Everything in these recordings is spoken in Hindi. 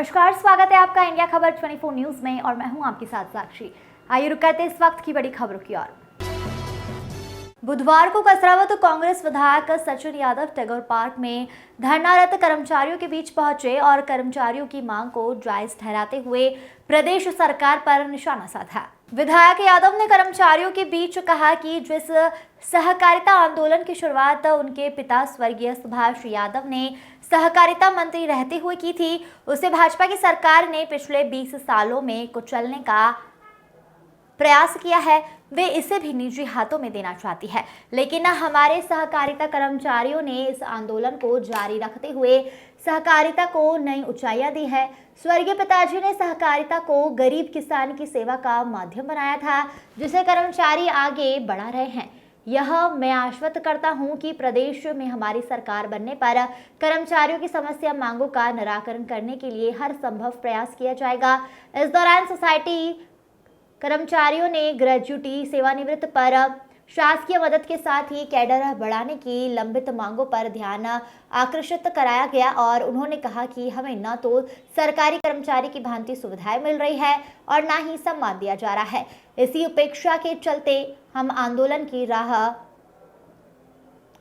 नमस्कार, स्वागत है आपका इंडिया खबर 24 न्यूज में और मैं हूं आपके साथ साक्षी। आइए रुक करते इस वक्त की बड़ी खबरों की ओर। बुधवार को कसरावत कांग्रेस विधायक सचिन यादव टैगोर पार्क में धरनारत कर्मचारियों के बीच पहुंचे और कर्मचारियों की मांग को जायज ठहराते हुए प्रदेश सरकार पर निशाना साधा। विधायक यादव ने कर्मचारियों के बीच कहा कि जिस सहकारिता आंदोलन की शुरुआत उनके पिता स्वर्गीय सुभाष यादव ने सहकारिता मंत्री रहते हुए की थी, उसे भाजपा की सरकार ने पिछले 20 सालों में कुचलने का प्रयास किया है। वे इसे भी निजी हाथों में देना चाहती है, लेकिन हमारे सहकारिता कर्मचारियों ने इस आंदोलन को जारी रखते हुए सहकारिता को नई ऊंचाइयां दी है। स्वर्गीय पिताजी ने सहकारिता को गरीब किसान की सेवा का माध्यम बनाया था, जिसे कर्मचारी आगे बढ़ा रहे हैं। यह मैं आश्वस्त करता हूं कि प्रदेश में हमारी सरकार बनने पर कर्मचारियों की समस्या मांगों का निराकरण करने के लिए हर संभव प्रयास किया जाएगा। इस दौरान सोसाइटी कर्मचारियों ने ग्रेजुटी, सेवानिवृत्त पर शासकीय मदद के साथ ही कैडर बढ़ाने की लंबित मांगों पर ध्यान आकर्षित कराया गया और उन्होंने कहा कि हमें न तो सरकारी कर्मचारी की भांति सुविधाएं मिल रही है और न ही सम्मान दिया जा रहा है। इसी उपेक्षा के चलते हम आंदोलन की राह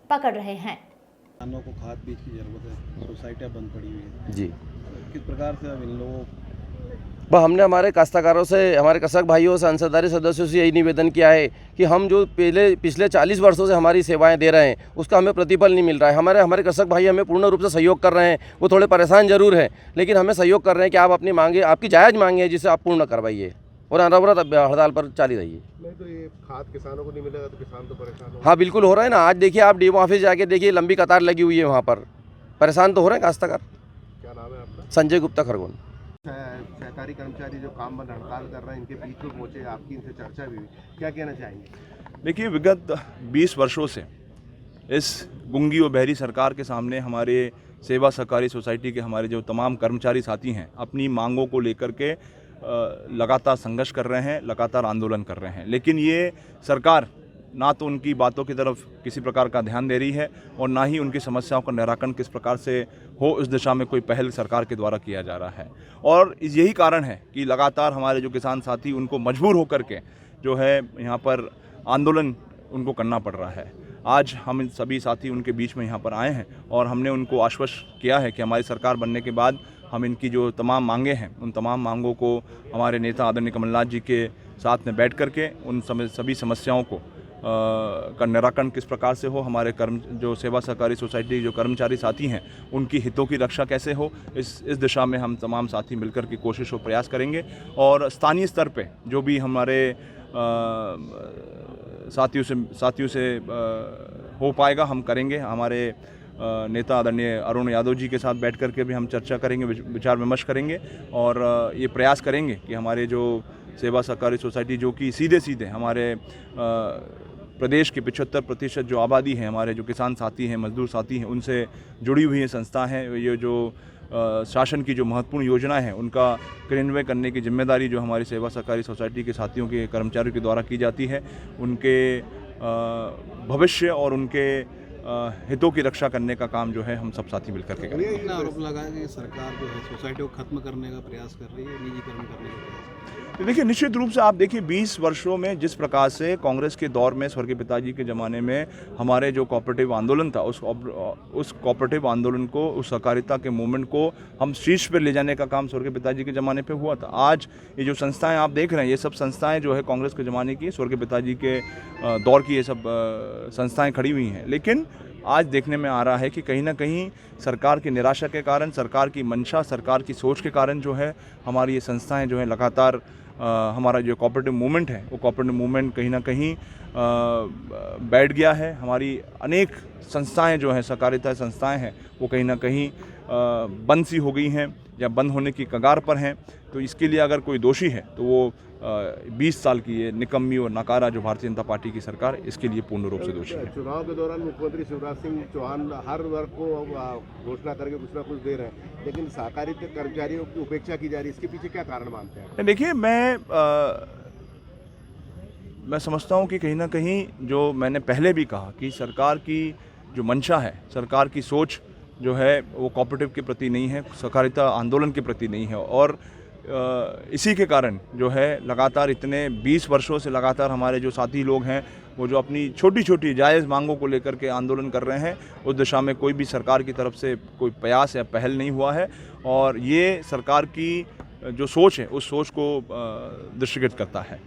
पकड़ रहे हैं। किसानों को खाद बीज की जरूरत है, सोसाइटियाँ बंद पड़ी हुई है जी। किस प्रकार से अब इन लोगों हमने हमारे काश्तकारों से, हमारे कृषक भाइयों से, अंशधारी सदस्यों से यही निवेदन किया है कि हम जो पिछले 40 वर्षों से हमारी सेवाएं दे रहे हैं उसका हमें प्रतिफल नहीं मिल रहा है। हमारे कृषक भाई हमें पूर्ण रूप से सहयोग कर रहे हैं। वो थोड़े परेशान जरूर हैं, लेकिन हमें सहयोग कर रहे हैं कि आप अपनी मांगे, आपकी जायज़ मांगे है जिसे आप पूर्ण करवाइए और अनवरत हड़ताल पर जारी रहिए। नहीं तो ये खाद किसानों को नहीं मिलेगा तो किसान तो परेशान हो। हाँ बिल्कुल हो रहा है ना। आज देखिए आप डीओ ऑफिस जाके देखिए, लंबी कतार लगी हुई है वहाँ पर। परेशान तो हो रहे हैं काश्तकार। क्या नाम है आपका? संजय गुप्ता, खरगोन। सहकारी कर्मचारी जो काम बंद हड़ताल कर रहे हैं, इनके बीच में पहुंचे, आपकी इनसे चर्चा भी हुई, क्या कहना चाहेंगे? देखिए, विगत 20 वर्षों से इस गूंगी और बहरी सरकार के सामने हमारे सेवा सहकारी सोसाइटी के हमारे जो तमाम कर्मचारी साथी हैं अपनी मांगों को लेकर के लगातार संघर्ष कर रहे हैं, लगातार आंदोलन कर रहे हैं, लेकिन ये सरकार ना तो उनकी बातों की तरफ किसी प्रकार का ध्यान दे रही है और ना ही उनकी समस्याओं का निराकरण किस प्रकार से हो इस दिशा में कोई पहल सरकार के द्वारा किया जा रहा है। और यही कारण है कि लगातार हमारे जो किसान साथी उनको मजबूर होकर के जो है यहाँ पर आंदोलन उनको करना पड़ रहा है। आज हम सभी साथी उनके बीच में यहाँ पर आए हैं और हमने उनको आश्वस्त किया है कि हमारी सरकार बनने के बाद हम इनकी जो तमाम मांगे हैं उन तमाम मांगों को हमारे नेता आदरणीय कमलनाथ जी के साथ में बैठ करके उन सभी समस्याओं को का निराकरण किस प्रकार से हो, हमारे जो सेवा सहकारी सोसाइटी जो कर्मचारी साथी हैं उनकी हितों की रक्षा कैसे हो, इस दिशा में हम तमाम साथी मिलकर के कोशिश और प्रयास करेंगे। और स्थानीय स्तर पे जो भी हमारे साथियों से हो पाएगा हम करेंगे। हमारे नेता आदरणीय अरुण यादव जी के साथ बैठ कर के भी हम चर्चा करेंगे, विचार विमर्श करेंगे और ये प्रयास करेंगे कि हमारे जो सेवा सहकारी सोसाइटी जो कि सीधे हमारे प्रदेश के 75% जो आबादी है, हमारे जो किसान साथी हैं, मजदूर साथी हैं, उनसे जुड़ी हुई संस्था हैं। ये जो शासन की जो महत्वपूर्ण योजनाएं हैं उनका क्रियान्वयन करने की जिम्मेदारी जो हमारी सेवा सहकारी सोसाइटी के साथियों के कर्मचारियों के द्वारा की जाती है, उनके भविष्य और उनके हितों की रक्षा करने का काम जो है हम सब साथी मिलकर के करेंगे। इतना आरोप लगाया कि सरकार जो है सोसाइटी को खत्म करने का प्रयास कर रही है, निजीकरण करने का प्रयास। देखिए, निश्चित रूप से आप देखिए 20 वर्षों में जिस प्रकार से कांग्रेस के दौर में स्वर्गीय पिताजी के ज़माने में हमारे जो कोऑपरेटिव आंदोलन था उस कोऑपरेटिव आंदोलन को, उस सहकारिता के मूवमेंट को हम शीर्ष पर ले जाने का काम स्वर्गीय पिताजी के ज़माने पे हुआ था। आज ये जो संस्थाएं आप देख रहे हैं, ये सब संस्थाएं जो है कांग्रेस के ज़माने की, स्वर्गीय पिताजी के दौर की ये सब संस्थाएँ खड़ी हुई हैं। लेकिन आज देखने में आ रहा है कि कहीं ना कहीं सरकार की निराशा के कारण, सरकार की मंशा, सरकार की सोच के कारण जो है हमारी ये संस्थाएं जो है लगातार हमारा जो कोऑपरेटिव मूवमेंट है वो कोऑपरेटिव मूवमेंट कहीं ना कहीं बैठ गया है। हमारी अनेक संस्थाएं जो हैं, सहकारिता संस्थाएं हैं, वो कहीं ना कहीं बंद सी हो गई हैं या बंद होने की कगार पर हैं। तो इसके लिए अगर कोई दोषी है तो वो 20 साल की ये निकम्मी और नकारा जो भारतीय जनता पार्टी की सरकार, इसके लिए पूर्ण रूप से दोषी है। चुनाव के दौरान मुख्यमंत्री शिवराज सिंह चौहान हर वर्ग को घोषणा करके कुछ ना कुछ दे रहे हैं, लेकिन सहकारी कर्मचारियों की उपेक्षा की जा रही है, इसके पीछे क्या कारण मानते हैं? देखिए, मैं समझता हूँ कि कहीं ना कहीं जो मैंने पहले भी कहा कि सरकार की जो मंशा है, सरकार की सोच जो है वो कोऑपरेटिव के प्रति नहीं है, सहकारिता आंदोलन के प्रति नहीं है। और इसी के कारण जो है लगातार इतने 20 वर्षों से लगातार हमारे जो साथी लोग हैं वो जो अपनी छोटी छोटी जायज़ मांगों को लेकर के आंदोलन कर रहे हैं, उस दिशा में कोई भी सरकार की तरफ से कोई प्रयास या पहल नहीं हुआ है। और ये सरकार की जो सोच है उस सोच को दृष्टिगत करता है।